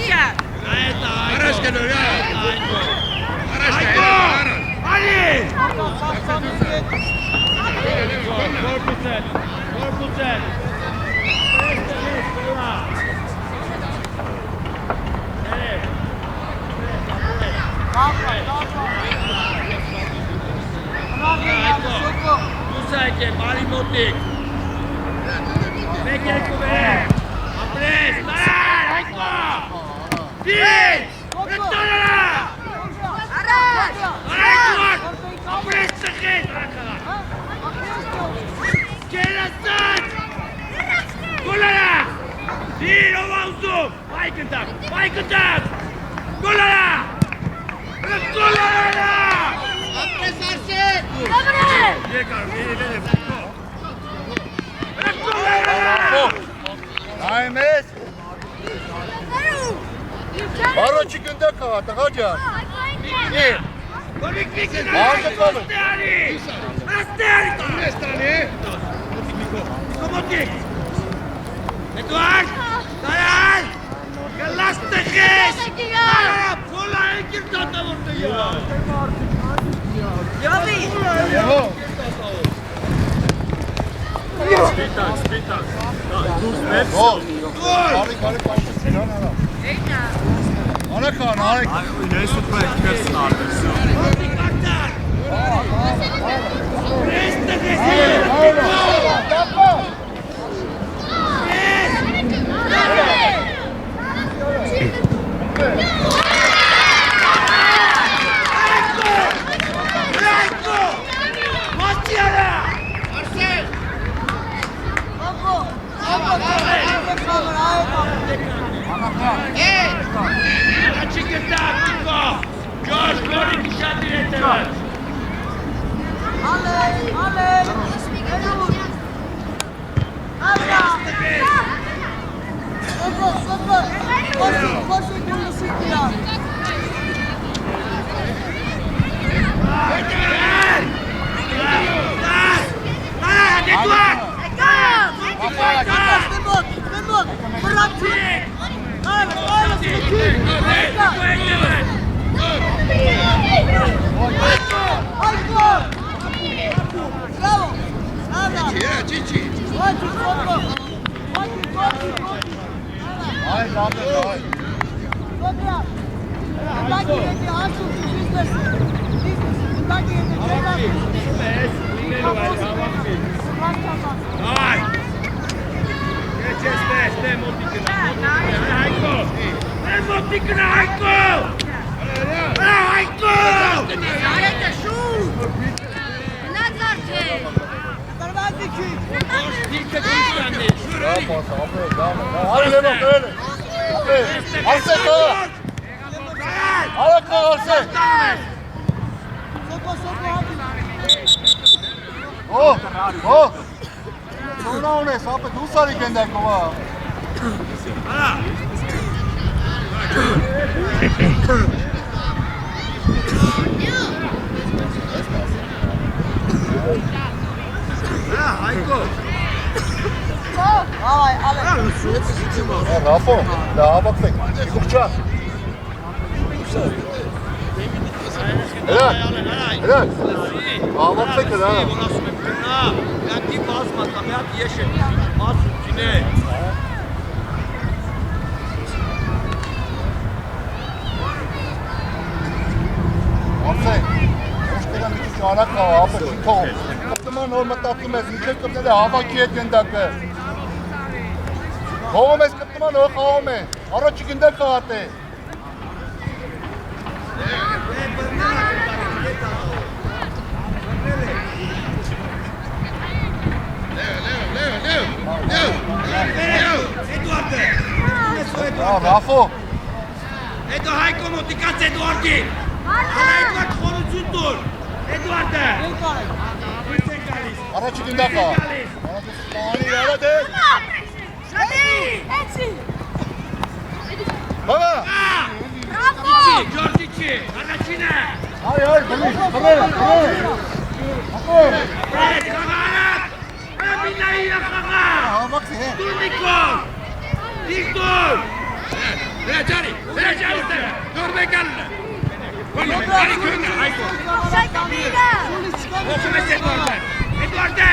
Առաջ գնոր, առաջ գնոր, ալի! Որպուցել, Ուսայք է, բարի մոտիկ Մեկ երկու վեր Ապրես, տարար, հայկո Դիչ, վետորը Արար, ապրես ծխեց Կերասած Գոլարա Դիր, ով անսում Բայկնդակ Գոլարա Գոլարա Ապրես արսեք Եկար, միրել եմ Այմ ես Բարոչի գնդակ հա, տղա ջան Կոմոտիկ Էդուարդ, տարան Գլաս տղես Փոլա եկիր դատավորտը Յովի Սպիտակ Դուրս նեպս Արիք Արեքան Ես ուտում եք կերսն արվես Որդիկ ակտար Պրես տղեսի Դապա Ռայկո Մատիարա Արսեն Առաջի գտակ, Նիկո Ջորջ, գորիկի շատ իր հետևած Ալեյ Էրուր Ալեյ Սոպը Խոսի գուլիսի կիրան Հետևեր Էդուարդ Դեմոտ Բրակցի Emotikna Hayko! Hayko! Arete şut! Nazarce! Darvaziki! Dilke kuşlandı. Hadi Levent öyle. Arsek ha! Ayak Arsek! Oh! Sonra onu hesapı Dusar'ı gönder kova. Hala! Hayko! Давай, Ale! Rafo, daha bak pek. Yıkıkça. Helal. Daha bak pek ha. Yanki basma, tabiat yeşil. Masum cine. Aferin. Hoşçakalın bir küçük anak var. Aferin. Tom. Kapıman olma tatlım ez. Yüksek kapıda hava kiyet gönderdü. Kovum ez kapıman o kovum. Araç günde kağıtı. Rafo. Edo Hayko motikas Eduardi. Eduard xoruzun dur. Eduardi. Araç günde kağıt. Mani yere değil. Baba. Bravo. Giorgici, Aracine. Hayır, tamam. Evet, kagarak. Billahi ya kaga. Bak sen. Dur Niko. Dik dur. Vere Gianni, non regalne. Guarda, Gianni, guarda, Aiko. Oh, come sei Eduardo? Eduardo!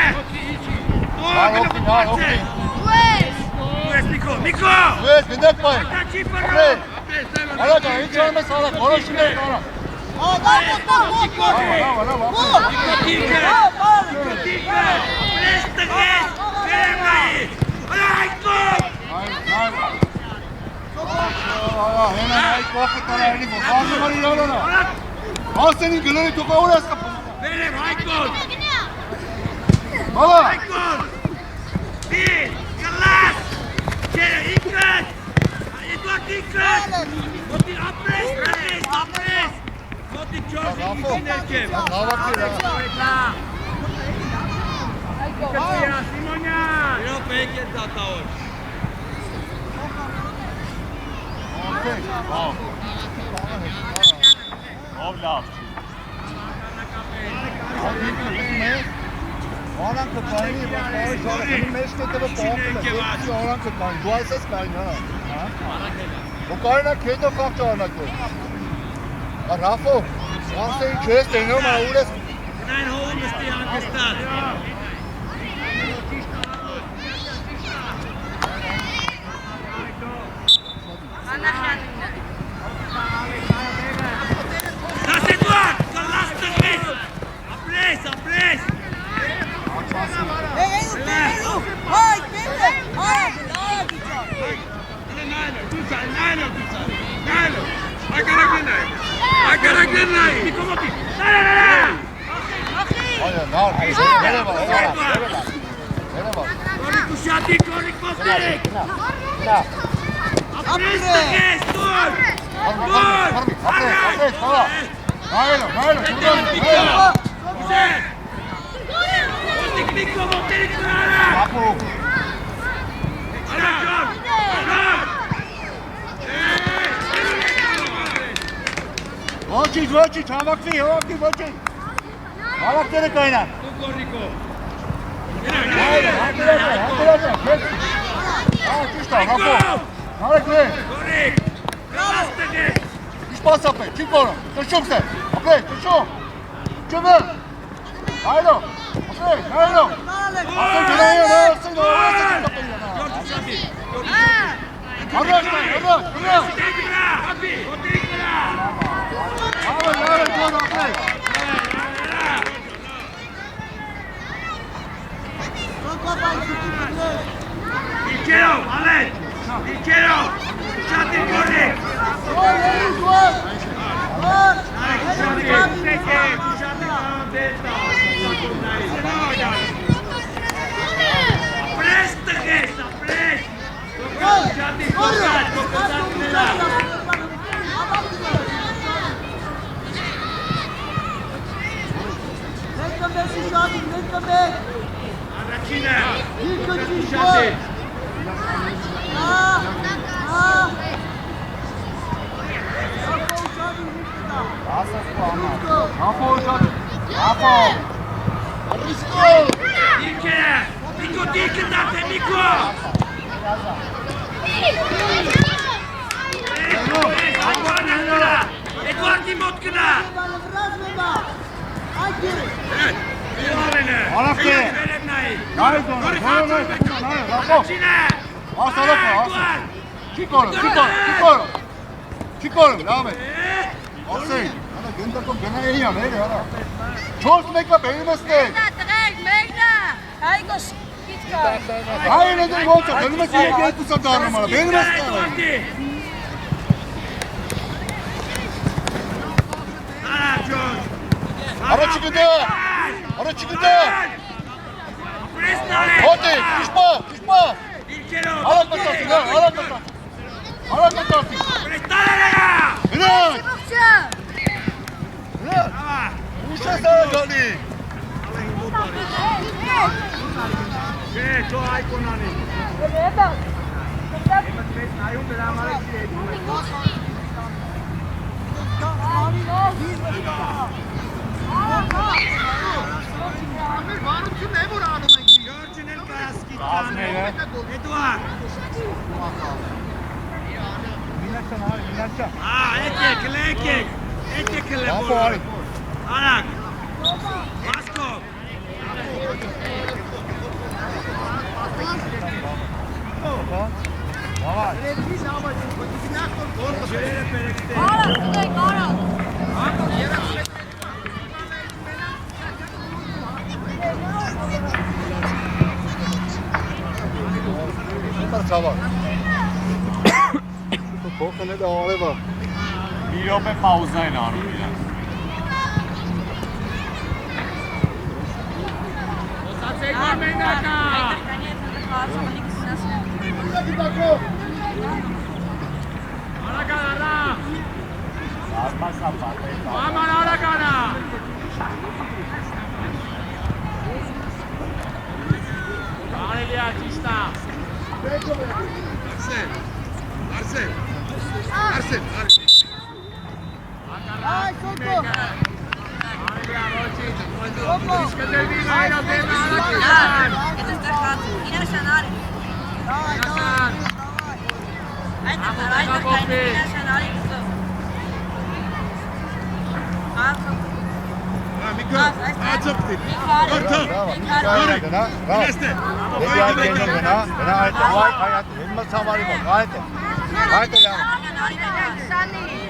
Miko! Evet, bir dakika. Attacci però! Hala da hiç olmaz hala. Konuşun da hala. Hemen ayık vakit hala elini bu. Bazı var ya ona. Al senin gülünü topa uğraşsın. Benim Aykut! Baba. Aykut! Bir! Kalas! İkret! Eduard İkret! Moti apres! Apres! Moti çok iyi nekem! Ne yapıyor ya? Kaçıyor Simonia! Yok peki zaten. Okey. Wow. Ovlav. Oran kıtayını yapıyor. Benim meşgulde bu bağlı. Oran kıtayını. Dua ses kaynağı. Bu kaynağı kedo kalktı oran kıtayını. Rafo. Sen çöz deniyor ama uğraş. Näin huonosti oikeastaan. Das Eduard! Kalastan mes! Apres! Hayır, ne yapıyorsun? Nereye bak? Nereye bak? Korik usiati, korik posterik! Apres takes, dur! Apres, baba. Hayır, şuradan. Güzel! Posterik Mikko, posterik Kurara! Apo. Vočić, ovakvi, vočić. Ovak tere kaynar. Hayır, hadi. Čista, Apo. Narek ne? Korik! Kalastan! İş pas apre, çık onu. Koşum sen. Apre, koşum. Çıkın. Haydi. Apre, haydi. Apre, gönaya ne olsun? Ilkero, Alet! Ilkero! Şati Korik! Mikko tiiketate, Mikko! Eduardin motkana! Alaf tere. Haydi onu. Rapo. As alaf. Çık onu. Çık onu, devam et. Aferin. Hadi gönder gene iyi ya. Neydi hadi. Çok mekla beğenmezsin. Hayır nedir bu olacak? Önüme siye gel bu satarım bana. Beğenmezsin. Ara çıkındı. Hadi, düşma. Alak atarsın ya, alak atarsın. Bırak. Uşa sana geldi. Eduard! Եկեք Ապո արի։ Արագ Վասկով Давай. Çabuk. Փոխն է դա արևը։ Մի րոպե պաուզա են անում իրան։ Ոսացեք մենակա Արագանա Մաման արագանա Արելիա ճիշտա Arsen. Ay, Coco.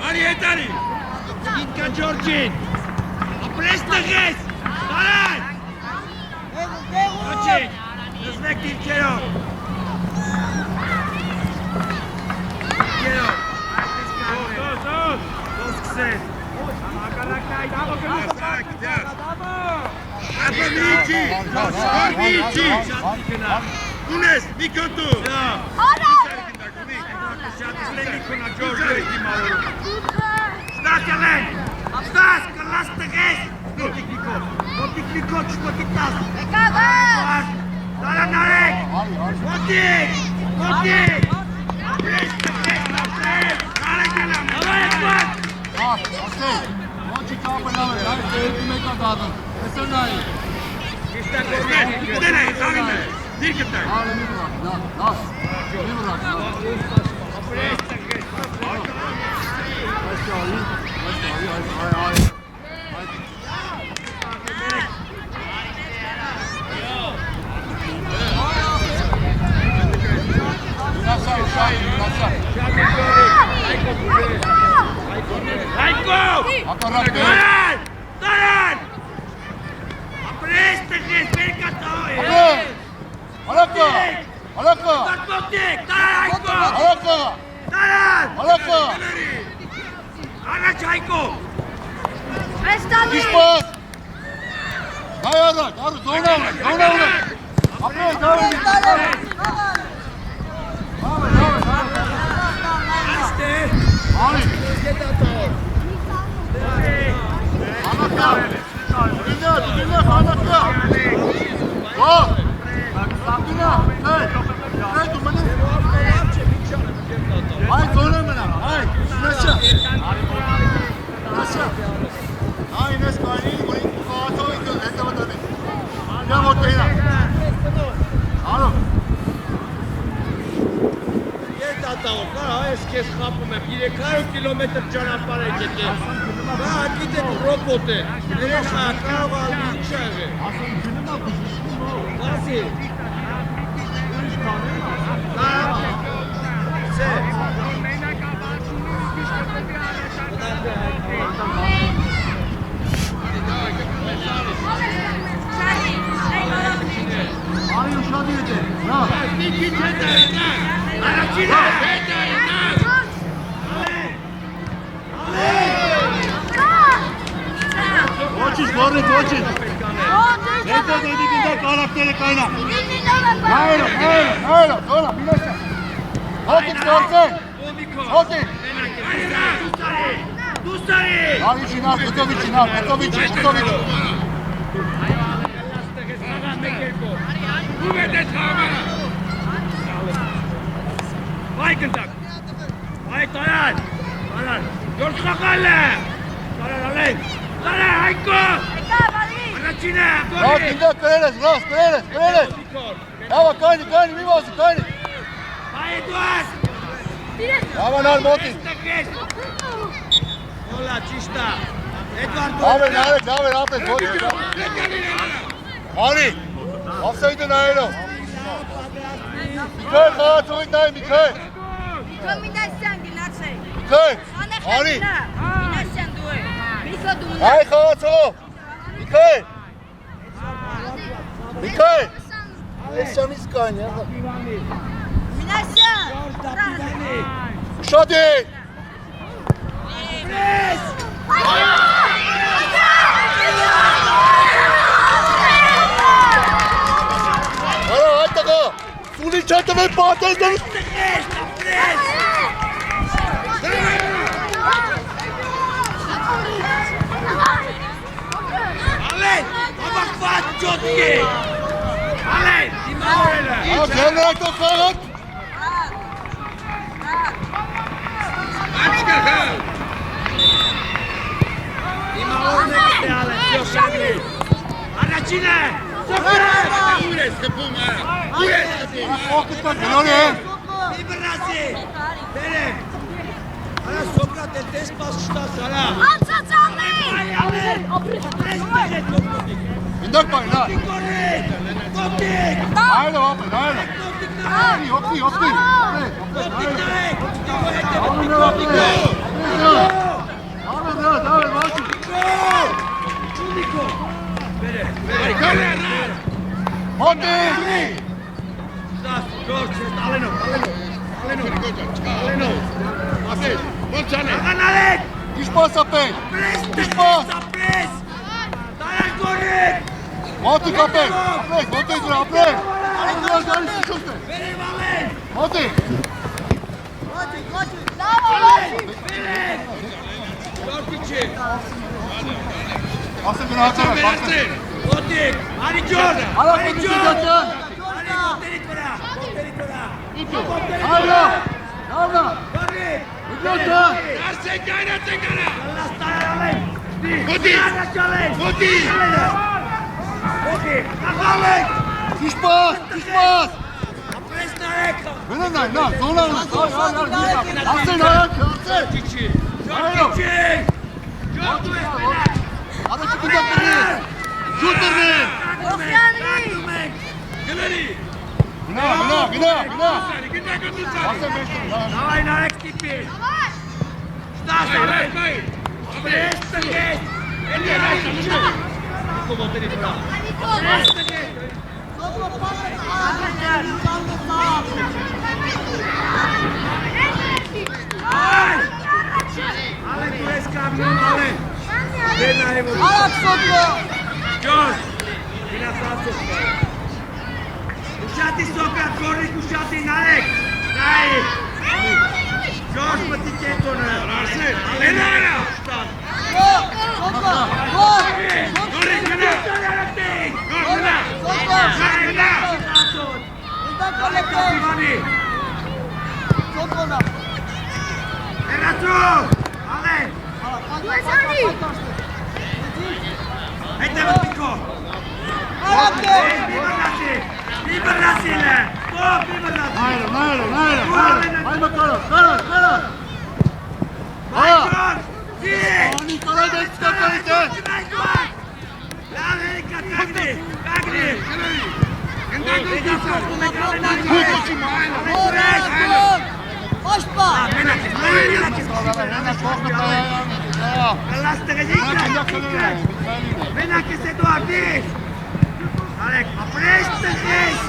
Արի հետարի Ինկա Ջորջին Ապրես տղես Տարան Ջորջին Նզնեք դիրքերով Դիրքերով Դոս կսես Ակալակնա այդ աղո գնուս Ապա միիչի Միիչի Ունես Նիկոտու Stás, Ellen! Stás, կլաս տղես! Նոտիկ Նիկո, չնոտիկ տաս! Տարան արեք! Նոտիկ! Ես տղես նապրես! Արեք ելամ! Արեք բակ! Ասել, ոչի կապելավ է, այս երկի մեկա դադն, այսօր նայի։ Կիշտակ ոսնես, ուտեն է, ծաղին է, դիրկը տակ։ Արը մի վրակ, դաս, մի վրակ։ Ապրես տղես, Տարան! Ապրես տղես, մեր կատաղ է։ Արակա! Տակմոտիկ, տարան Հայկո! Տարան! Առաջ Հայկո! Իշպաս! Հայ արակ, արու, զոնա ունեք, ապրես, Աստե! Արի! Անակա! Դինա, անակա! Ո! Դինա, դու մնես! Այ զոնը մնա, այ, նաշա! Այ նես կանի, որին կողաթով ինքը հետևը դանի։ Նա մոտ կհինա։ Արո։ Ես դատաղով, կարա այս կեզ խապում եմ, 300 կիլոմետր ճանապար է գետել։ Դա գիտեք ռոբոտ է, երեխա, կարող ալի ինչ աղը։ Վասի։ Սե։ Արի ուշադի հետ է, նա։ Նիքիչ հետ է, նա։ Արաչինը հետ է, նա։ Ոչինչ, գորից, ոչինչ։ Հետո դեպի գնդա կարակները կայնա։ Հայրը, զոնա, մինաշա։ Ոչինչ գործեն։ Ոչինչ։ Դուստարի։ Արիչի նավ, հետովիչի նավ, հետովիչի։ Ում է թամը։ Վայ կնդակ։ Վայ տարան։ Գործ խաղալ է։ Տարան ալեն։ Տարան Հայկո։ Առաջինը, Ռաս, գորի։ գնդա կրել ես։ Լավա, կայնի, մի վազի, կայնի։ Վայ Էդուարդ։ Հավանար մոտի։ Հոլա, ճիշտա։ Էդվարդ Լավ էր, ապես, մոտի։ Արի, ասայդը նայելով։ Միքայել, խաղացողին նայ, Միքայել։ Մինասյան գնացե։ Միքայել, արի։ Մինասյան դու է։ Միքա դու մնա։ Հայ խաղացող։ Միքայել։ Միքայել։ Էսյանից կան, յա։ Մինասյան։ Շատի։ Արա, այդտեղա, սունի չատվել պատել դրս։ Ալեն, հավաքված ջոտքի։ Ալեն, դիմավորելը։ Գելը այդո խաղատ։ Աչկա։ Դիմավորն է կտե ալեն, սյոշանի։ Առաջինը, սոկրատ։ Ուր ես խպում, ուր ես խպում։ Ոխտը գլորի է։ Մի բրասի, բերը։ Արա սոկրատ է տեսպաս շտաս, արա։ Ինդակ պայն, նա։ Կոպտիկ, Այլը, ապը, այլը։ Հոպտի։ կոպտիկ նարեք, կոպտիկ Դավեր, մաշի։ Չունիկո, բերը, Մոտի։ Ստաս, գորջ, ալենով, ասես, ոնց անե, աղանարեք, Իշպաս ապեն։ Իշպաս։ ապրես, տարակ գորեք, Մոտի կապեն։ Ապրեք, մոտի դուր ապրեք։ բերև ալեն, Մոտի։ գորդի չի, Ասեն գնացել է, վերացրին, ոտիկ, արի ջոր, Արա արի պոտի ջոր, դիգացան։ արի կոպտերիք վրա, Այլը։ Նավնա։ գորիկ, Իգյոտան։ Արսեն գայնացեն գարա, լաս տարար ալեն, ոտի, աղալեք, Իշպաս։ ապրես նարեք, Մենը նայ, նա, զոնա ունի։ Ասեն արակ, ասեն։ Ջորջիչի, ջորդու ես մենակ, Առաջի կնդակ տրին։ Շուտ տրին։ գլերի, Գնա։ Ասեն մեջտում, նա։ նավայ նարեք տիպի, շտաս ալեն, ապրես տգես, էլի այս ամուշը, կոմոտերի վրա, ապրես տգես, ալեն դու ես կամնում, ալեն, դեր նայեմ որ Ջորջ, գինասացող Ուշատի սոկրատ, գորնիկ ուշատի նարեք, նայ Ջորջ մտի կենտոնը, արսեն, ալեն արա, շտան Գորնիկ գնա, գորնիկ գնա, Հերացու, ալեն Այդ է մտիկո Մի բրնասիլը Մի բրնասիլը Նայրը։ Այմը կարա։ Այջոր Անի կարա դեць կատարից է։ Լավ է կատագնի Մենակ ես Էդուարդից Արեք, ապրես տղես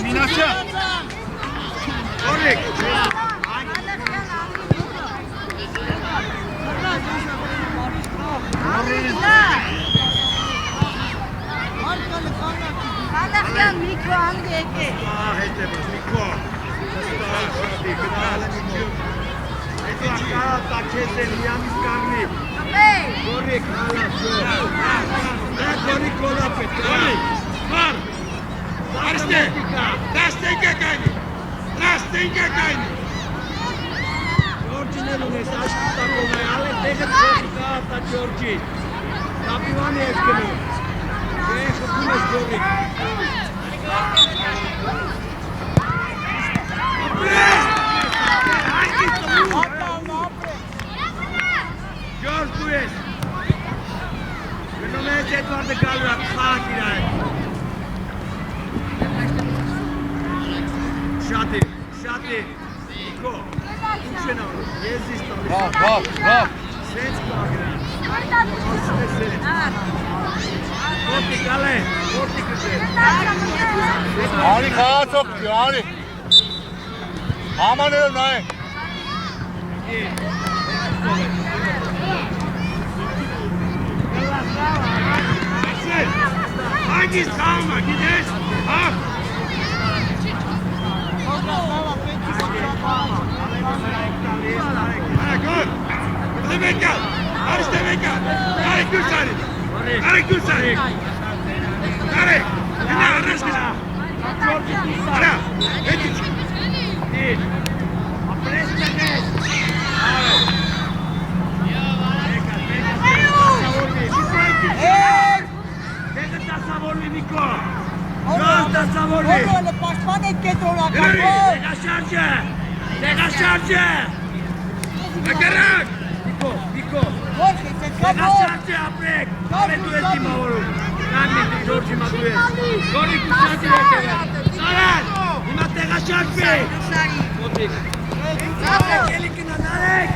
Մինասյա։ Օրեք Ալախյան միքրո անգ եկե Հետ է բժնիկո Շատի գնալ է միջիվ Էդուարդ կարա տակեց է միամիս կանգնի Գորիկ, հալասո Գորիկ կոլապ է Գորիկ, վար Արստե, դաստենգը կայնի Դաստենգը կայնի Ջորջին էլ ունես աշկի տակոն է Ալե դեղը ձողի կահատա Ջորջի Կապիվանի ես գնում Ես խպում ես Գորիկ George դու ես։ Գնում ես Էդվարդը գալու է խաղ իրար։ Շատի։ Նիկո։ Ինչ են անում։ Ես ես տալիս։ Bravo. Սենց կագրան։ Որտի գալե, որտի կտե։ Արի խաղացող գի, արի։ Ամաներով նայ։ Ագիս խաղմա, գիտես, հավ։ Գոլ, դեմեկա, արիշ դեմեկա, արեք դուրսարի, արեք, գնա, արաշ գնա, արա, հետիչ, դիր, ապրես տենես, դեգը տասավորվի Նիկո, գոս տասավորվի, դեղաշարջը, Ակարակ! Նիկո! Դեղաշարջը ապրեք! Ապրեք դու ես դիմավորում! Նամի Ժորջի մատու ես! Գորիկ ու շարջը եկել է! Սարան! Հիմա դեղաշարջը! Մոտիկ! Ապրեք էլի կնան արեք!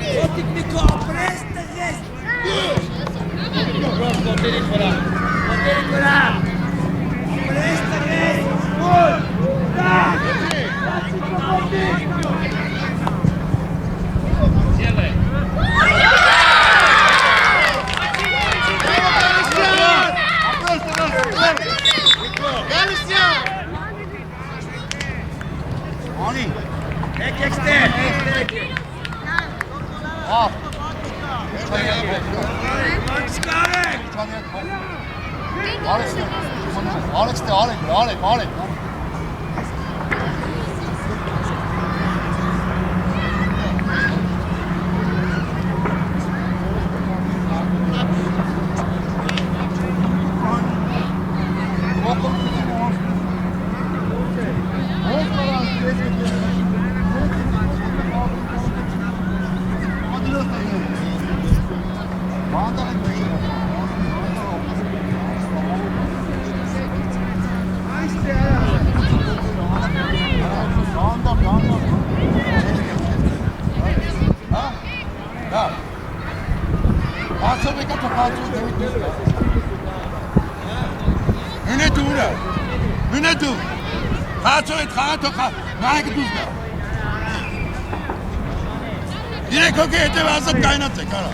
Մոտիկ Նիկո ապրես տղես! Մոտերից վրա! Ապրես տղես! Մոտ! Դակ! Մոտիկ! Ani. Ekster. Al. Alex de Alek. Minute. Direkt okey ete azap kaynatacak ara.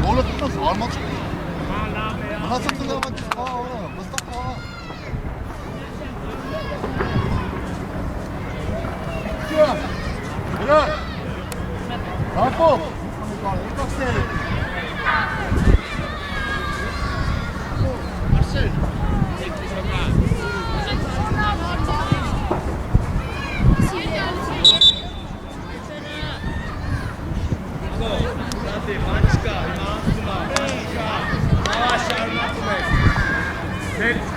Oğlum tutmaz, almak istiyor. Nasıl tutulur bak? Oğlum, Mustafa. Yürü. Bravo. Çok seri. Marcel.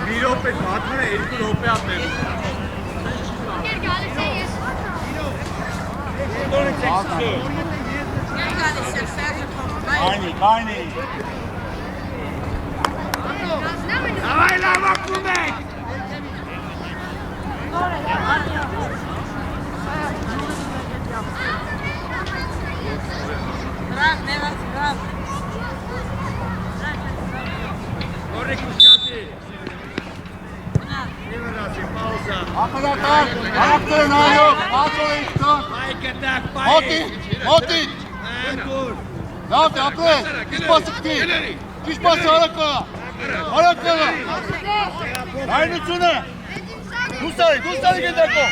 Europe Batman Europe apne. Kayni. Давай лава кубек. Corre Cuscati. Arkadaşlar, ayaklarını alıyor. Altına Moti. Dur. Ne yaptı? Yaptı. Diş basık değil. Diş bası ayaklara. Ayaklara. Aynı şunu. Dustari gider ko.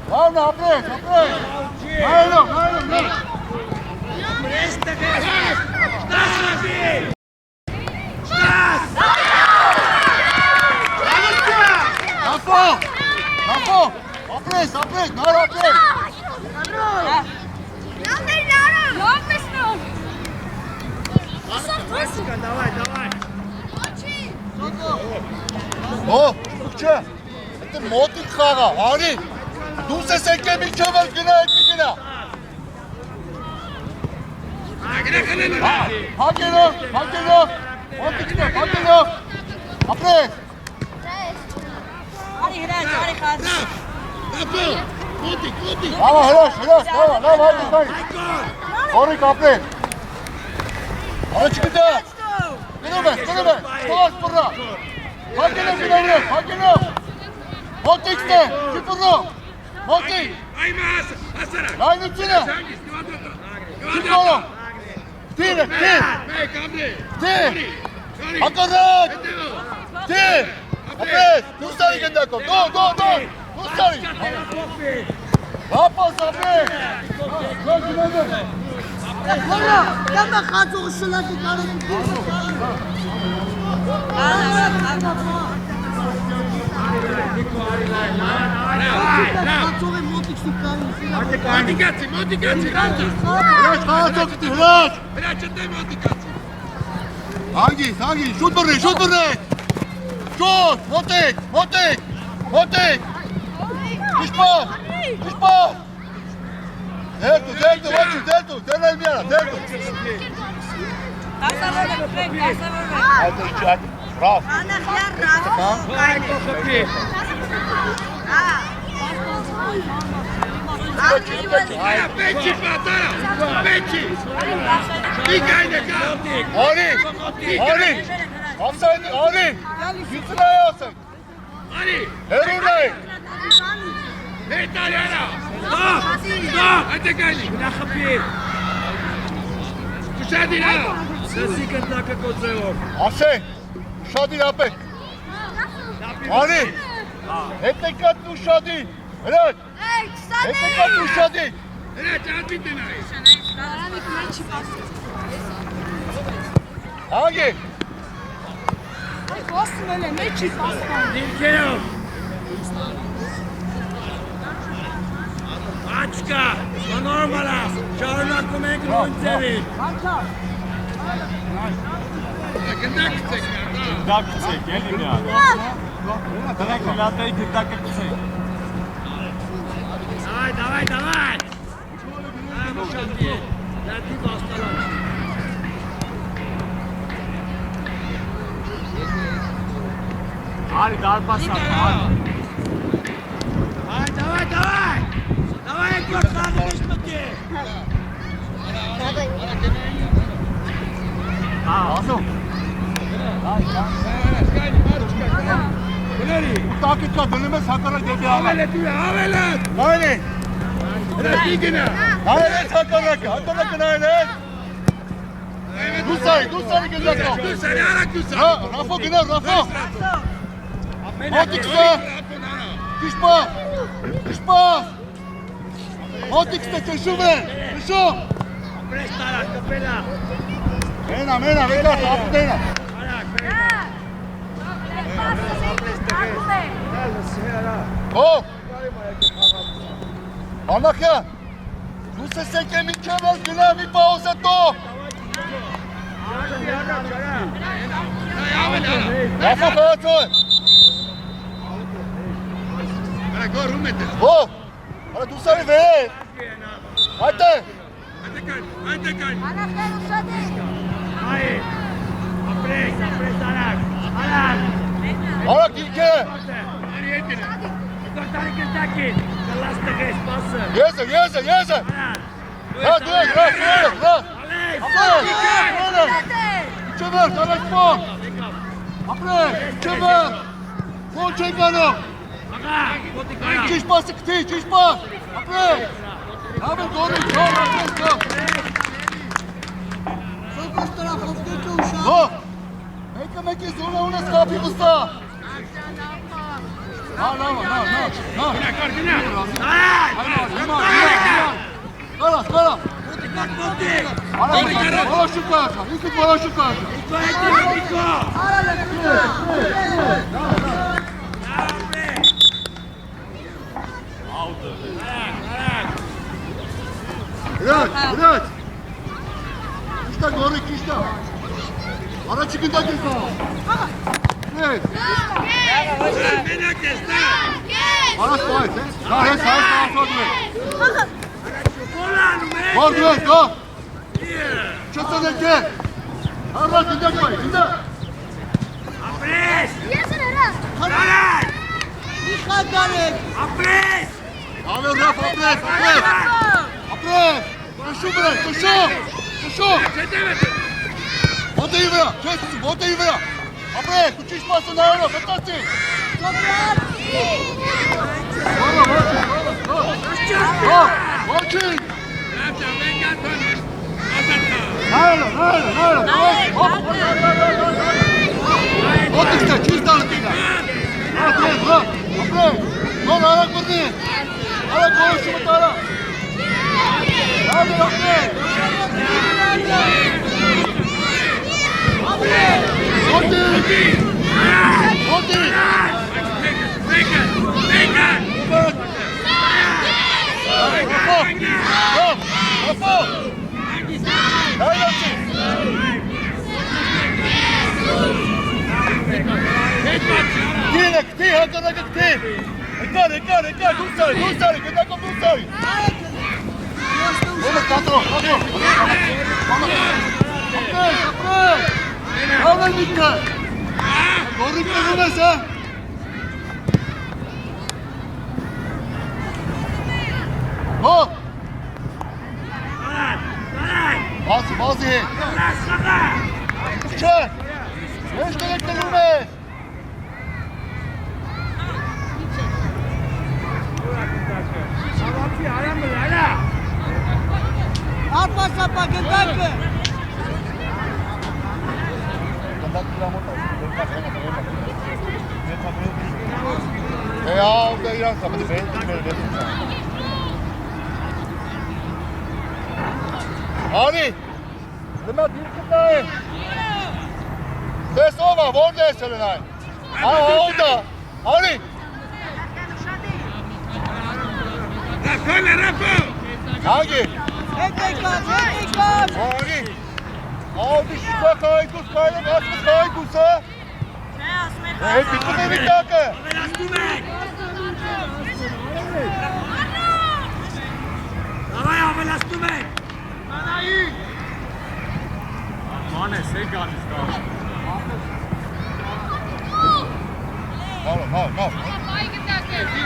Tamam, ne yaptı? Hayır. Presta que estás aquí. Bravo. Давай. Ո՞, չէ։ Դա մոտիկ խաղա, արի։ Դուս ես եկել միջով էլ գնա, այդ մի գնա։ Հակերով, մոտիկն է, հակերով։ Ապրես։ Արի հրաշ, արի խազ։ Լավա, հրաշ, լավ, արի, Օրիկ ապրես։ Արի չգտա։ Գնում ես, ստողաս պռա։ Հակերով գնավորես, հակերով։ Մոտիկն է, չի պռո։ Մոտիկ։ Լայնությունը։ Չի պռո։ Տիր, հակարակ։ Տիր, ապրես, դուստարի գնդակով, դուստարի։ Հապաս ապրես։ Voilà, կամա խածողը շլակի կարելի խածողը մոտիքսի կարելի Մոտիկացի, Հրաշ, խաղացող կտի, հրաշ։ Հանգի, շուտ բռնի։ Շուտ, մոտիկ։ Իշպար։ Դերտու, դերնել միանա, դերտու։ Այդ ռավ։ Անախյար ռավ։ Արի, ամսայնի, արի, վիծնայի ասեմ, հերունայի, ասեն, շադիր ապեք, արի, հետեկատ ու շադի, հրաչ, հետեկատ ու շադի, հանգի, Աչկա, նորմալա, շարունակում ենք նույն ձևին։ Գնդակցեք, էլի միան։ Դրանք լատեի գնդակցեք։ Давай. Մուշատի, լատի բաստալան։ Արի դարպասան, Давай, եկվոր խաղը միշտ մտի։ ասում, ուտակիքա դնում ես հակարակ դեպի աղա, նայն է, նայն ես հակարակը նայն է, դուսարի գնդակով, Ռաֆո գնա, մոտիքսը, կիշպա, մոտիքսը ճշում է, Ապրես տարակ, կպելա։ մենա, ապուտենա, Անախյան, դուս ես եկել մինչև էլ գնա մի պաուզ հետո, Ռաֆո խաղացող է, Արա դուսարի վեր, այդ է, Անախյար ուսադի։ Ապրես տարակ, արակ դիրք է, Դոկտարի կրտակին, կլաս տղես պասը։ եզը, չվեր, դարակ պոն, ապրես, չվեր, պոն չեն գանող, ճիշտ պասը կտի, ճիշտ պաս, ապրես, Հավը գորի, Սոկոս տրախով դեկը ուշա մեկը զոնը ունես կապի վստա, Կարաս, որոշում կայացա, իսուտ որոշում կայացա, Հրաչ, կիշտա գորի, կիշտա, Առաջի գնդակի կա։ Ես։ Մենակ ես, նա։ Արաս կայց, է։ Նա հես ասոդու է։ Գոլանում է։ Գոլ դու ես, գոլ։ Չծնեք է։ Առաջ գնդակ կայ, գնդակ։ Ապրես։ Ես նրա։ Կարան։ Իշխան դարեք։ Ապրես։ Ալո Ռաֆ, ապրես։ Ապրես։ Կշու բրես, կշու։ Ոտեի վրա, չես, ոտեի վրա։ Ապրես, ու ճիշտ մասը նայելով, մտացի։ Ոչինչ։ Նայելով։ Ոտիքստա, ճիշտ ալտիգա։ Ապրես, Ռաֆ, ապրես։ Նոն արակ բրնի։ Արակ գոլշումը տարա։ Ապրես։ Գորի կրում ես, հա? Հո! Բազի հետ։ Չէ, ես կրեք կրում ես։ Ատվասապա գնդակը։ Aldı İran kapıdı. Ben böyle Ali. Lima dirkitay. Des over. Hvor des selenay. Oldu. Ali. Rafa. Hangi? Հետեկան։ Ali. Aldı şu kaykus kaynak asmış kaykusa. Bitti mi bir dakika? Ավելացնում եք։ Davay ավելացնում եք։ Մանես, է գալիս դա։ No.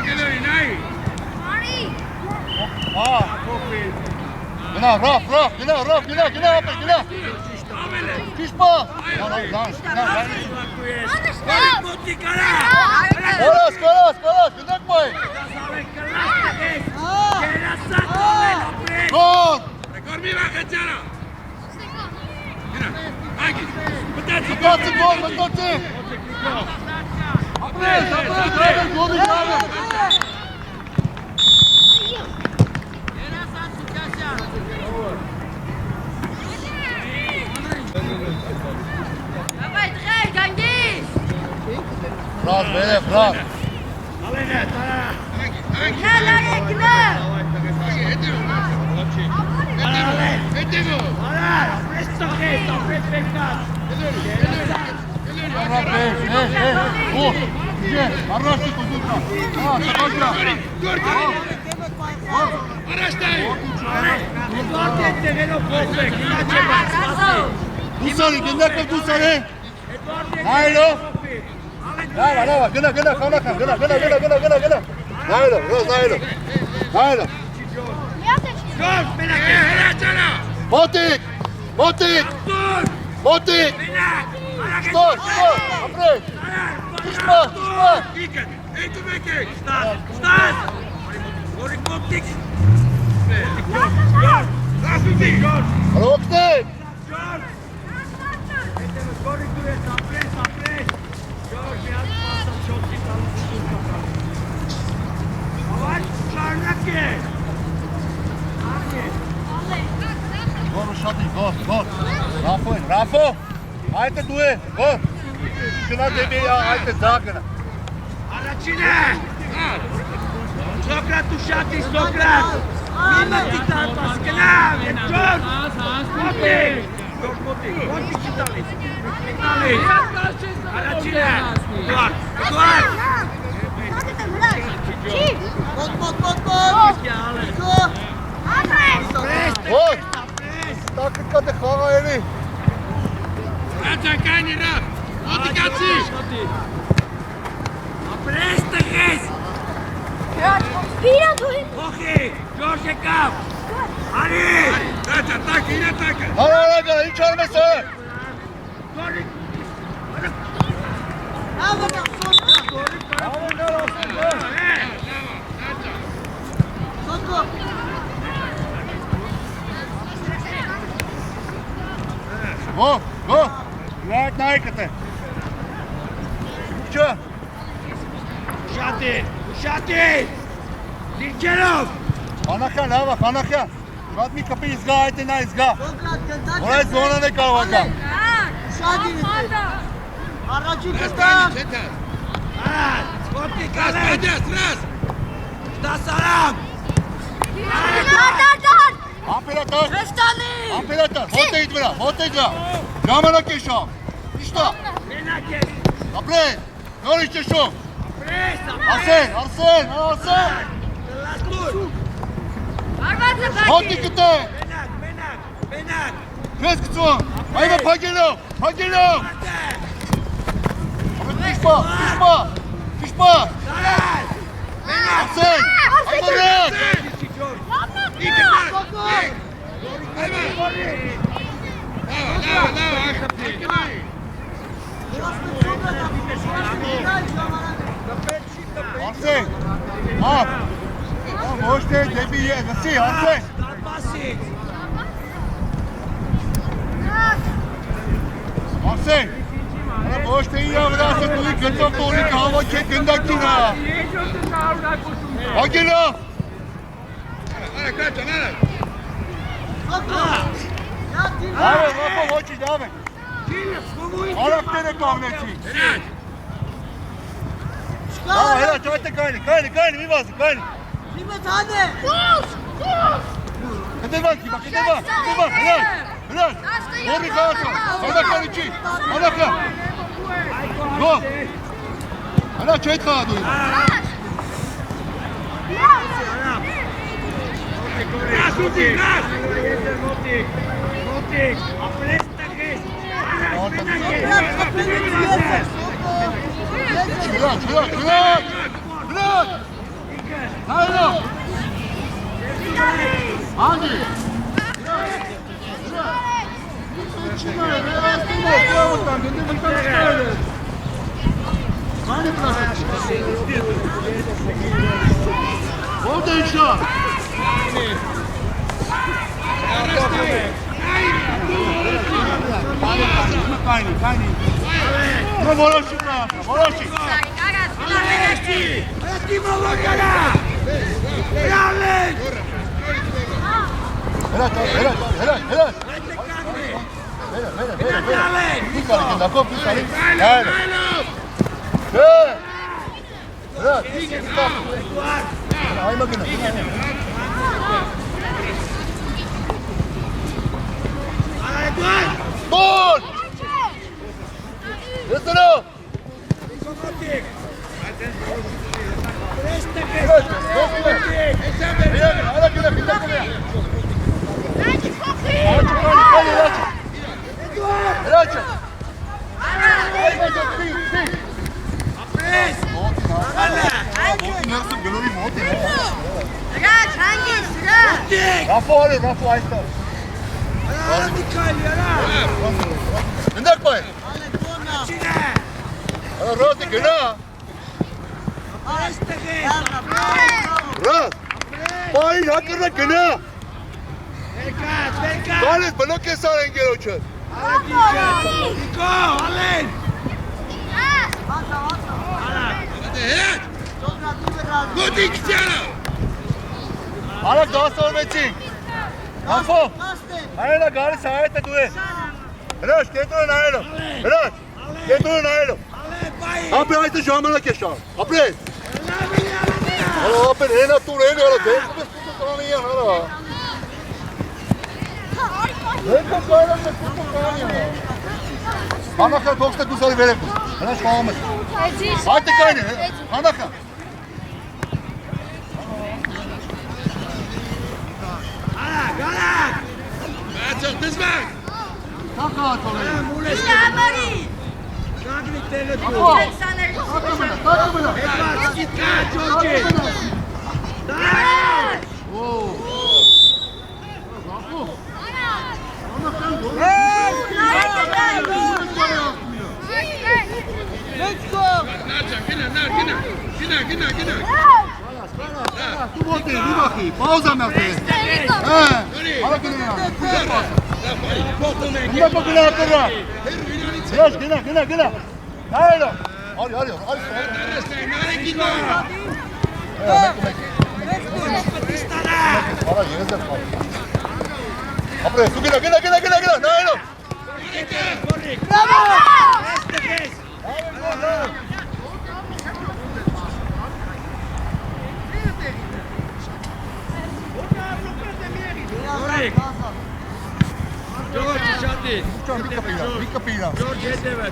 Գնալի նայ։ Gına Raf. Gına. Kişpa. Մոտի կարա։ Kolas. Gıdak boy. Gol. Կորմի վախեցարա։ Այգի։ Մտացի գոլ, մտացի։ Ապրես, գոլի գալը։ Давай, трей, гангис! Брат, belə, brат. Ալենե, տարա։ Հելա եկնը! Արա, ապրես տախես, ապրես բեկնած։ Brат, o. Gdzie? Arraszty tu duka. Chodź. Առաջտայ։ Դուք եկնեղելով փոխեք, իլաչե բաց, սպասի։ Դուսարի, գնդակը դուսարի։ Նայլո։ Լավա, գնա, խանական, գնա։ Նայլո, նայլո։ Գոլ, մենակ է, հրաճարա։ Մոտիկ։ Մենակ, Շտոր, ապրես։ Կիշպա։ Իկդ, էյտում եկեք, շտաս։ Որիկ մոտիկ։ Գոլ, ասուզի, գոլ։ Ռոքնեք։ Գոլ։ Հետևս գորի դու ես, ապրես։ Գոլ, մի հատ պաստան շոտի տալու շուտ կատարում։ Ավար, շարնակ է։ Գոլ շատի, գոլ։ Ռաֆո։ Այդ է դու է, գոլ։ Գնա դեպի այդ է ձագնա։ Առաջին է։ Սոկրատ ու շատի, Սոկրատ։ Մի մտի տանպաս, գնավ, ետ գոլ։ Մոտիկ, Ջորջ մոտիկ, ոչ չի տալիս։ Տալիս։ Առաջինը։ Դուար։ Ոչ, տակտիկա դե խաղայերի։ Աջակայնի ռավ, մոտիկացի։ Ապրես տղես։ Վիրա դու Հոխի, Ջորջ եկավ։ Արի։ Տակա, տակ, իրա տակը։ Հարարագա, ինչ արում ես է։ Գորիկ։ Go, լայք նայք է։ Չէ։ Շատի։ Դիրջերով։ Խանախյան, հավա, խանախյան։ Վատ մի կպի իզգա այդ է նա իզգա։ Որ այդ զոնան է կարող ակա։ Առաջի կստամ։ Սպոտի կալես։ Շտասարամ։ Ամպերատար, Վեստանի ամպերատար, հոտ էիդ վրա։ Ժամանակ է շամ։ Իշտա, Մենակ ես։ ապրեն, նորից ճշում։ Ապրես, Արսեն։ լաստուր։ Արվածը Հոտի կտե։ Մենակ։ Քեզ գծում, այվը պագելով։ Կիշպա։ Սարան։ Արսեն, այվը Արսեն, ոչ թե դեպի լսի, Արսեն։ Արսեն, ոչ թե իրա վրա ասը տուի գծով տորիկը հավաք է գնդակին հա։ Հագելով։ Արը, ռապո ոչի դավե։ Արակները կավնեցի։ Հելա, ճայտը կայնի, մի վազի, կայնի։ Կտևան, հրաշ, որի կաղացա, հանդականի չի, հանդակա։ Գո, հելա չայտ խաղադույն։ Մոտիկ, ապրես տղես։ Հրաշ, նայլո։ Անդի։ Ո՞րդ է իշա։ Կայնի։ Նո որոշի նա, որոշի։ Ատի մոլոգարա։ Հրալեն։ Հրաշ։ Մի կարիք են դակով, մի կարիք։ Հայր։ Հրաշ։ Այմա գնա։ Բոլ։ Եստերով։ Rafo այստեղ։ Ընդակ բայ։ Ռոզի գնա։ Ռոզ։ Բայր հակրնա գնա։ Գալես բնոք ես արեն գերոչը։ Նիկո, ալեն։ Գոտիկ ճարա։ Արակ դասորվեցինք։ Հապո։ Այելա գալիս հայետը դու է։ Հրաշ, կետորը նայելով։ Հրաշ, կետորը նայելով։ Ապրե այդը ժամանակ է շան։ Ապրես։ Ապրե հենա տուր հենա հալա դեպս տուր տանի են հալա։ Երկու կարան է, կուտու կարան է։ Հանախա թողստը դուսարի վերև դուս, հնաչ խաղամ ես։ Այդ է կայն է, հանախա։ Գալակ! Բացող դզվակ! Թախա ատոլ է։ Գագնի տելը դու։ Տակը մնա։ Էպաց, կիտկա, ճորջի։ Դարաշ! Let's go! Գնա։ Դու ոտի, դիվախի, պաուզա մեղտե։ Հալա գնա։ Գնա գնա ատորա։ Ես գնա։ Հայլո։ Արի։ Արա ես եմ խաղ։ Ապրե, դու գնա, նայելով։ Bravo! George, շատի։ Մի կպիրա։ George, հետևը։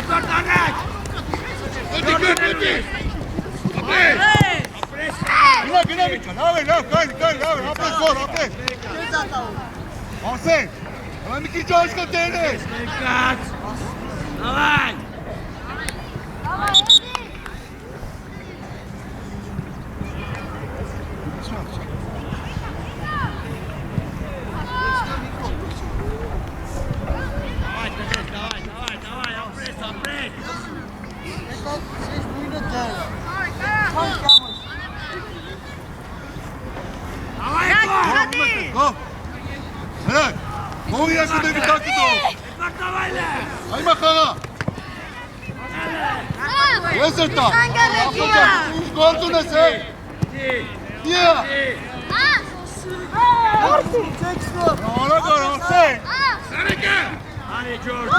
Էկորդ առաջ։ Գոդի։ Գնա միքան, լավ, կայն, ապրես գոր, ապրես։ Ես ատաու։ Արսեն, հա մի քիչ աչքա տերես։ Կաց։ Давай։ Давай, апрес. Это 6 минут дело. Давай, Գո։ Հրա, գողի ես ուտե մի տակի դող։ Էկորդ давай լե։ Այմա խաղա։ Ես էր տա։ Ինչ գոլտուն ես է։ Դիա։ Արա գոր, Արսեն։ Սարեկը։ Արի, George։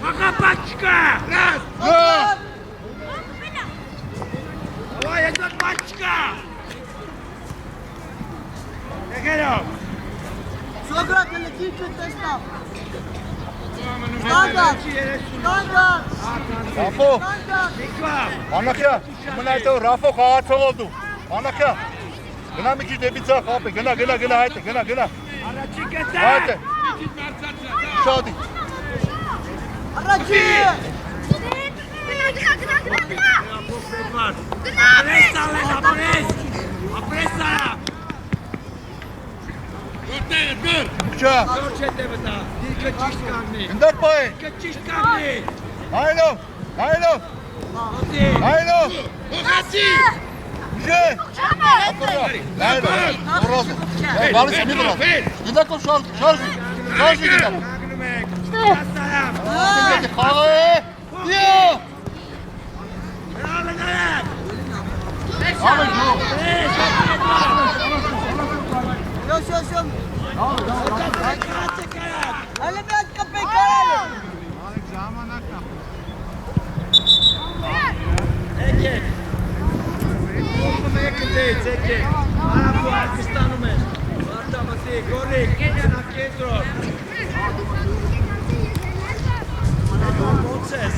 Пока пачка! Раз! Давай, идет пачка! Егеров! Соград, летит теста. Стандарт! Ռաֆո, անախյա, մնա հետո Ռաֆո խաղացողով դու, անախյա, գնա մի քիչ դեպի ցախ ապե, գնա, հայտ է, գնա, Առաջի կետա! հայտ է, շատի, Առաջի! Ապրես արա! Շա, George հետևը տա, դիրկը ճիշտ կանգնի, ընդար պայ, դիրկը ճիշտ կանգնի, հայլով, Հոսի, Ժե, ապորա, լայլով, որոզ, վարիս մի վրազ, գնդակով շարժի, գնդակ, կանգնում եք, հասարամ, ասենգետի խաղը է, դիա, հրալը նարակ, ամեն գո, Ես։ կրացը կարակ, Հələ մի հատ կպեք կարալը։ եկեք, ողում եք դեից, եկեք, արապու արկստանում ես, վարտամատի, գորիկ, կենա կենտրոն, ոնց ես,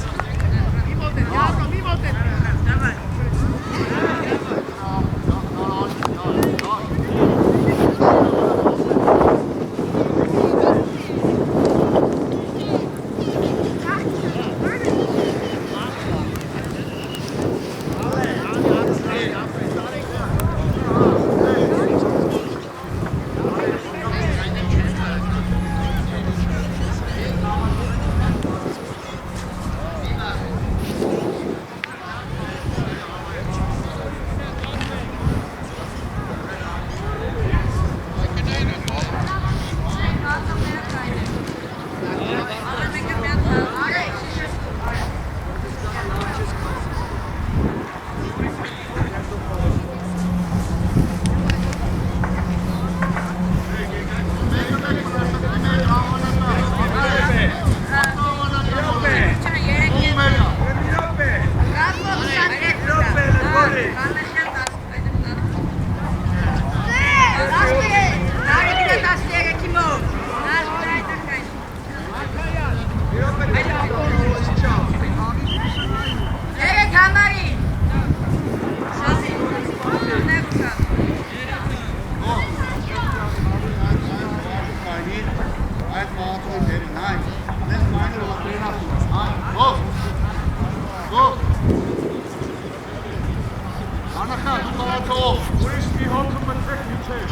Ուրիշ մի հոգը մտեք միջև։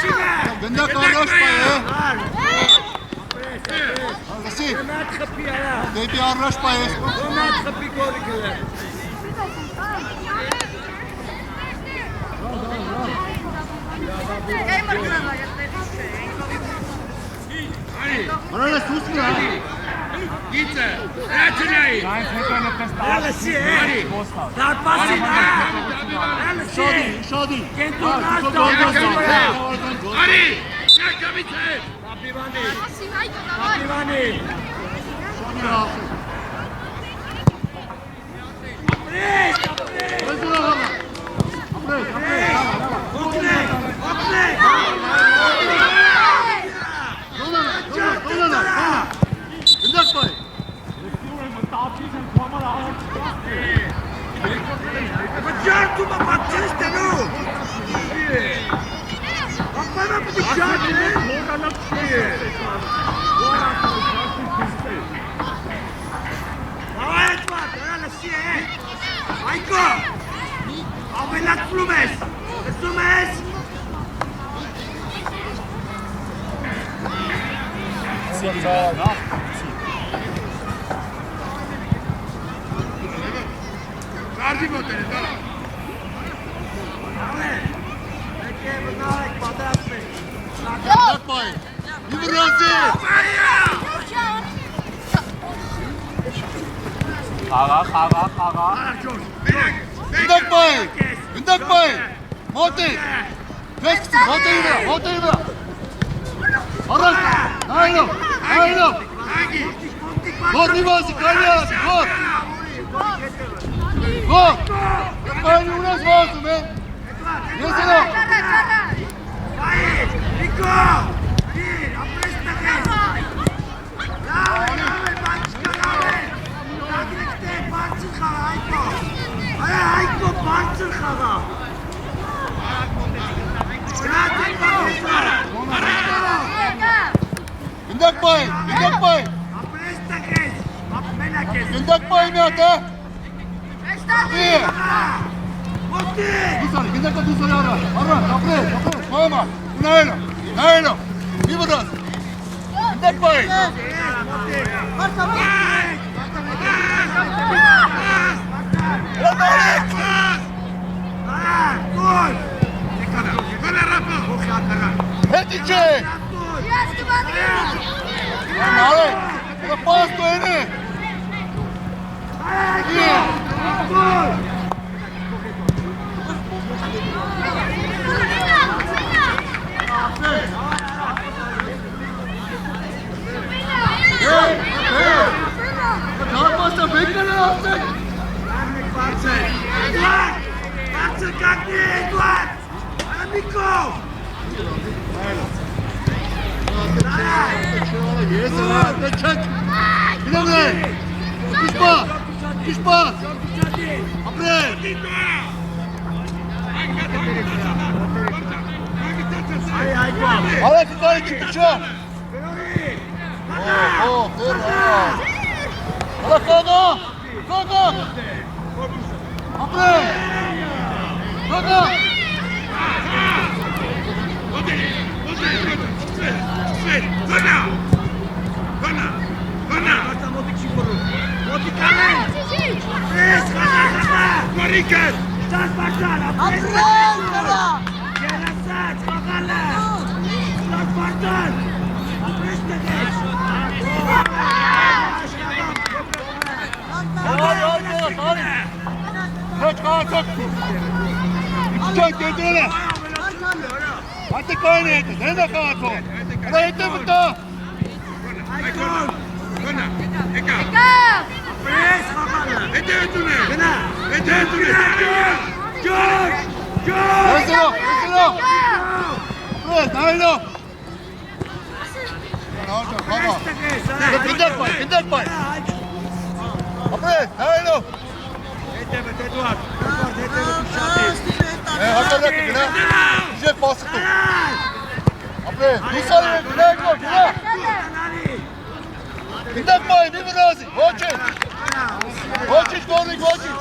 Գնդակ առաջ պայ է։ Լսի, Մատ խփի արա։ դեպի առաջ պայ ես։ Մատ խփի գոլի գլը։ Արան ես դուս գրա։ Գիծը, ռաչնայի։ Ալը սի է։ Դարպասի նա։ Ալը սի է։ Շադի։ Կենտուն աշտո։ Արի, շակավից է։ Ապիվանի։ Ապիվանի։ Ապրես, ապրես։ Օգնեք, օգնեք։ Գնդակ պայ։ Ջարդումը պատճես տենու։ Ապայմա պտի ջարդին է։ Ավայդ բատ, ալը սի է։ Այկո, ավելացնում ես, լսում ես։ Կարդի մոտեր է, դարա։ Եկե վնարեք, պատրաստ է։ Գնդակ պայ։ Իվրազի։ Գնդակ պայ։ Գնդակ պայ։ Մոտի։ Վեսկցի, մոտի վրա, մոտի վրա։ Առաջ, նայնով, նայնով։ Գոտ նիվազի, կարի ասի, գոտ։ Գոտ։ Կարի ունես վազում է։ Ես էլով։ Վայդ, Նիկո, դիր, ապրես տղես։ Լավ, բանչկա լավ է։ Դագրիք թե բանչր խաղա, Այկո։ Այա, Այկո, բանչր խաղա։ Գրատիկ բանչր։ Գնդակ պայ, գնդակ պայ։ Ապրես տղես, մենակ ես։ Գնդակ պայ մի հատ, է։ Դիր։ Մոտի։ Դուսարի, գնդակը դուսարի առաջ, ապրես, մամա, նայնով, նայնով, մի վրազ։ Գնդակ պայ։ Հետի չէ։ Նարե, դա պաստո են է։ Դարպաստը բեկնեն է ասեք։ Բարձր կակնի է, Էդուարդ։ Նիկո։ Ես է նա, դե չեք։ Գինեմ է։ Կիշպա։ Ապրել։ Արեք կարի չպիչա։ Դեր Ալա կագա, կագա։ Ապրել։ Կագա։ Ոչ կաղացոք։ Իպչան կենդրել է։ Հատը կային է հետը, դենდა կաղացոք։ Հրա հետը մտա։ Նայնով։ Գնդակ պայ։ Ապրես, նայնով։ Հակարդակը գնա, իժեք մասկտով։ Ապրես, դուսարի է գնա եկնով, գնա։ Գնդակ պայ, մի վրազի, ոչիչ։ Ոչիչ, գորնիկ, ոչիչ։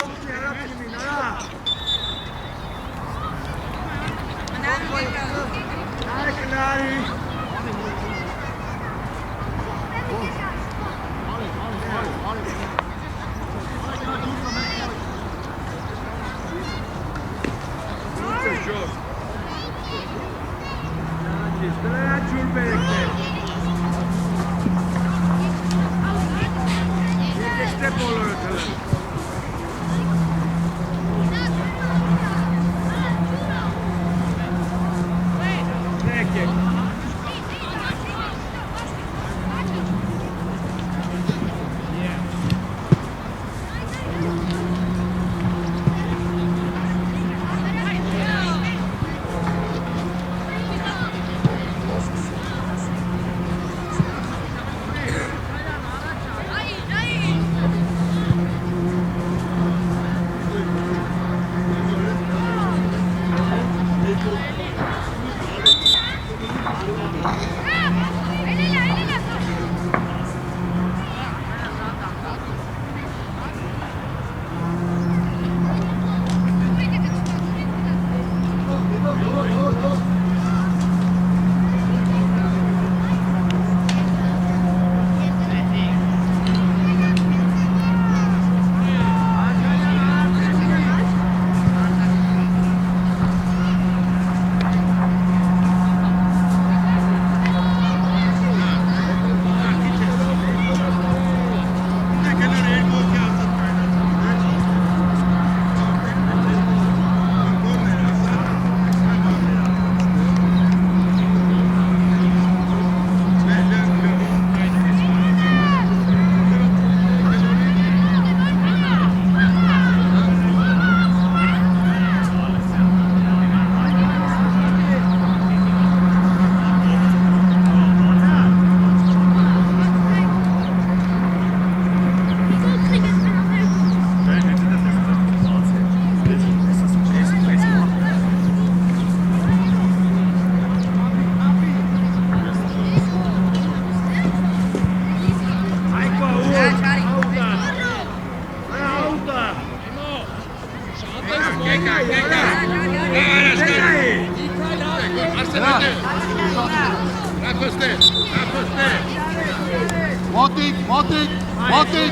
Մոտիկ, մոտիկ, մոտիկ,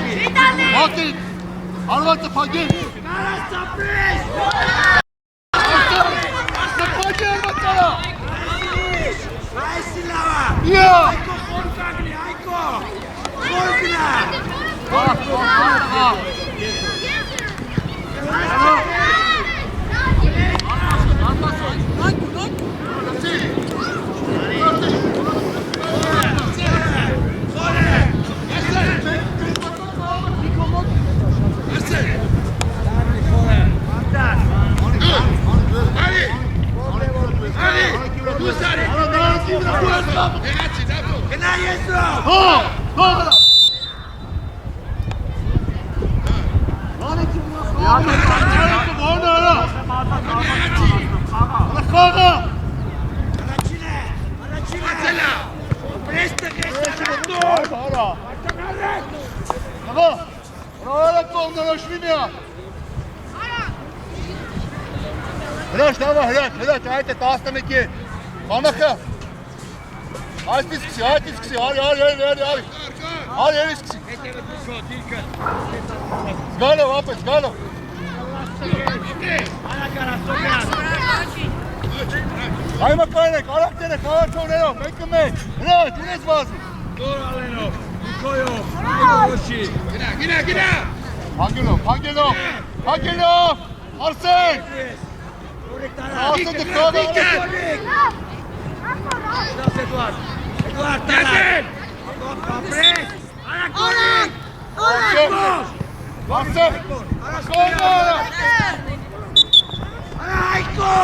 մոտիկ, արվածը պագին, Կարաս ապրես։ պագի արվածարա, Այսի լավա։ իա, Այկո խորկագնի, այկո։ Խորկնա։ Գնա եսրով։ հողը, Առաջինը։ Պրեստը կեստը շատո։ Հրաշ, այդ է 11-ի խանախը, այսպես կսի, արի սկսի, Հետևը դուշո, դիրկը։ զգալով, ապետ, զգալով, Անակարա, սոկյաս։ Այմակայնեք, արակտենեք, արաչողներով, մեկը մեկ, հրաշ, ունես վազի, Դոր ալենով, դուքոյով, այգո ոչի։ Գնա։ Հանգելով, Արսեն, Արսեն դկրով, Դաս Էդուարդ տարան։ Ապրես, արակորիկ, Արսեն, այկո,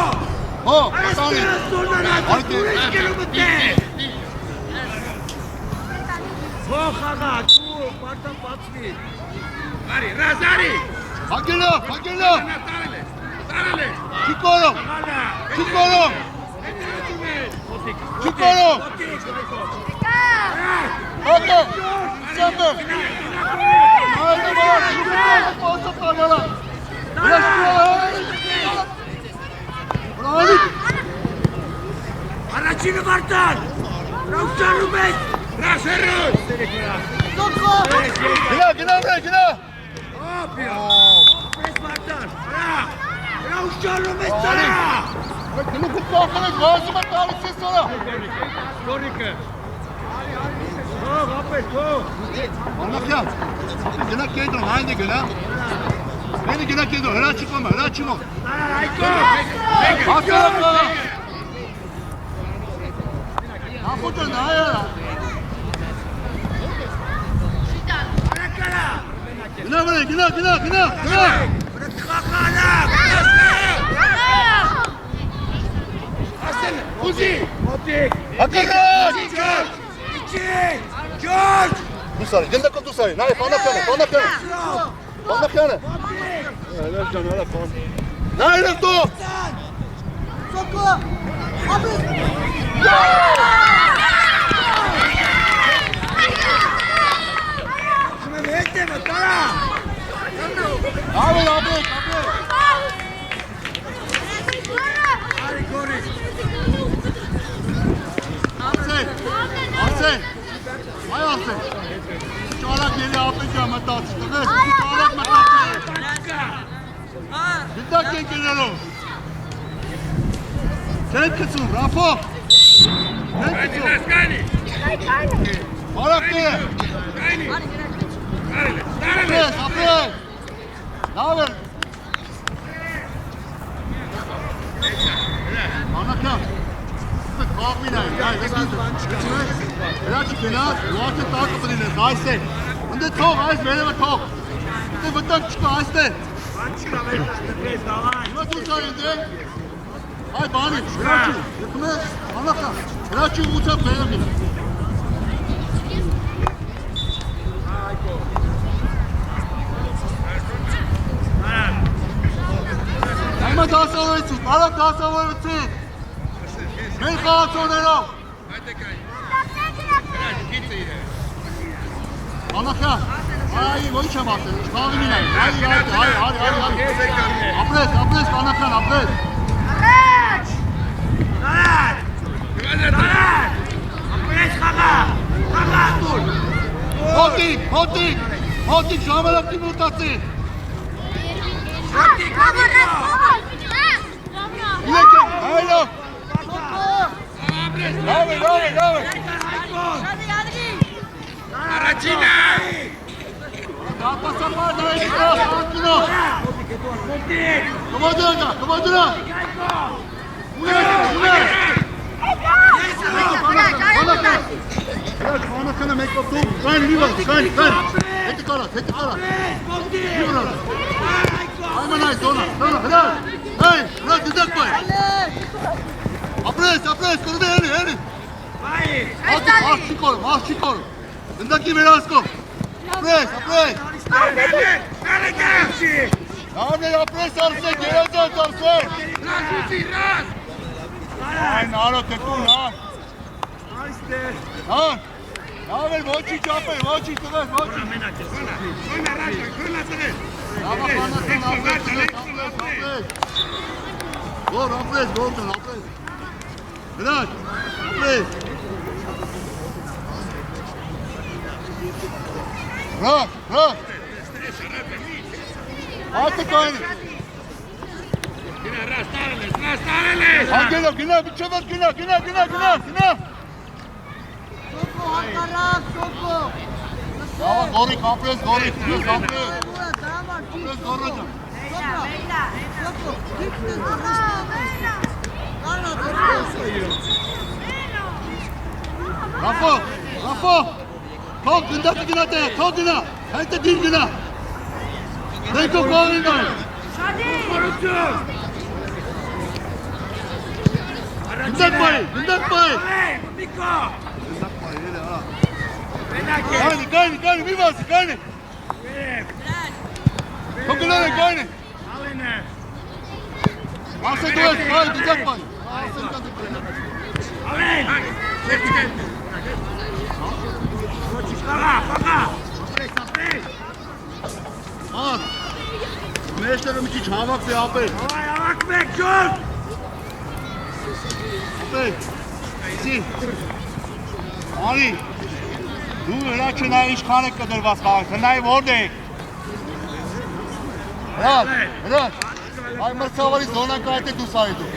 Սանի, սորնանած, ուրիշ կերու մտեն։ Ո խաղա, դու, պարտան պացվի։ Արի, ռազարի։ հանգելով, Տարել է։ Չիկորով, հակը, սեմբը, այդը բարա, չիկորով, պասով կարնալա, Առաջինը վարտան։ Ռավճանում ես։ Ռասերոս։ գնա, Ապիա։ Պրես վարտան։ Ռավճանում ես տարա։ գնուքու պախել եք, վազում է տալիս ես սորա, Գորիկը։ Թող, ապես, թող։ Անախյան, գնա կեդրոն, հայնը գնա, մենի գնա կեդրոն, հրաչիմով, Տարար, այկո։ հակարակ կաղա, Ապուտը նայարա, Արակարա։ գնա, Խախալակ։ Ասել, ուզի։ Մոտիկ։ հակարակ, Իչիկ, Ջորջ։ դուսարի, գնդակով դուսարի, նայ, պանախյանը, նայր եմ դու, Սոկո, ապրես, Շմեմ հետևը, տարա։ ապրեք, Արի գորիկ։ Արսեն, այ Արսեն, ճարակ ելի ապեջա մտացի, տղես, ճարակ մտացի, Պանակա։ գնդակ են կներով, չեն կծում, Ռաֆո, չեն կծում, բարակները, ապրես, լավ էր, Անակյան, կաղմին այն, հրաչի կենար, լուարդը տակը պնին ես, այս է, ընդ է թող, այս վերևը թող, ընդ է վտակ չկա, այս է, Անչիկա վերջնպես, դավայ։ հիմա դուս այ ընդ է, այ բանի, հրաչի, ետում է, անախա, հրաչի ուղությամբ վերև մինը, Այմա դասավորեցին, բարակ դասավորեցին, մեր խաղացողներով, Անախյան, այ ոչ եմ ասել, շաղի մինային, այ, ապրես, Անախյան, ապրես, Տարար։ Ապրես խաղա, խաղա տուր։ Հոտիկ, ժամանակի մոտացի։ Շոտիկ, Ադիկո։ Եկեք, հայլով։ Լավ է։ Առաջինը։ Ապասապար նայեք, ակնո։ Կմոդրա։ Բանականը մեկ օգտում, կայն լիվաս, կայն, հետի կարած, լիվրաս, այմանայ, դոնա, հրար, դդակ բայ, ապրես, կրդե, հերի, արշի կորը, դնդակի վերասկով, ապրես, նարներ ապրես արսեք, երազած արսեք, այն արո տետուն, Լավ էր, ոչի ճապեր, ոչի տվեր, ոչի։ Գոր, ապրես, գորդն, ապրես։ Հրաշ, ապրես։ Հրաշ։ Ատը կայնի։ Անգելով, գնա, բիչևար, գնա։ Սոկո։ Լավ, գորիկ, ապրես, ապրես։ Ռաֆո, թող գնդակը գնա տեղ, թող գնա, հետը դին գնա։ Դենքով կողին գան։ Գնդակ բայ։ Կայնի, մի վասի, կայնի։ Թող գնան է, կայնի։ Ասե դու ես, բայ, գնդակ բայ։ Մեջները մի քիչ հավաք է ապել։ Հավաք մեկ, ջոտ։ Ապել, սի, անի, դու հրա չնայ ինչքան եք կդրված խաղաք, հնայ որդ եք։ Հրաշ, այ մրցավարի զոնանք այդ է դու սարի դու։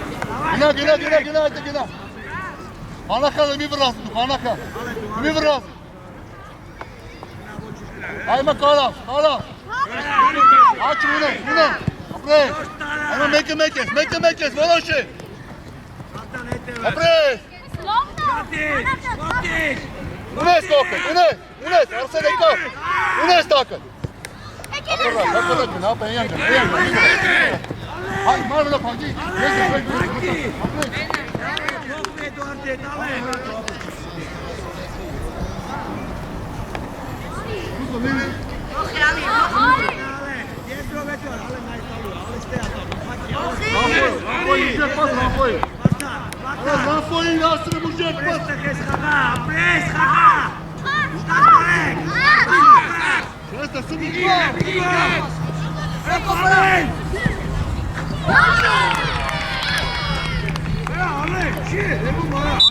Գնա, այդ է գնա։ Բանականը մի վրաս դու, բանակը, մի վրաս։ Այմա կարավ։ Աչ ունեն, ապրես, այմա մեկը ես, որոշ է։ Ապրես։ Ունես կոպեք, ունես, արսեն եկավ, ունես տակը։ Ապրես, հապեն, Հայ, մարվելը պանջի, Ռաֆոյին ասրը բուժեք պաս։ Ապրես խաղա։ Ես տսում իմ Ալեք, չի, դեպում արա։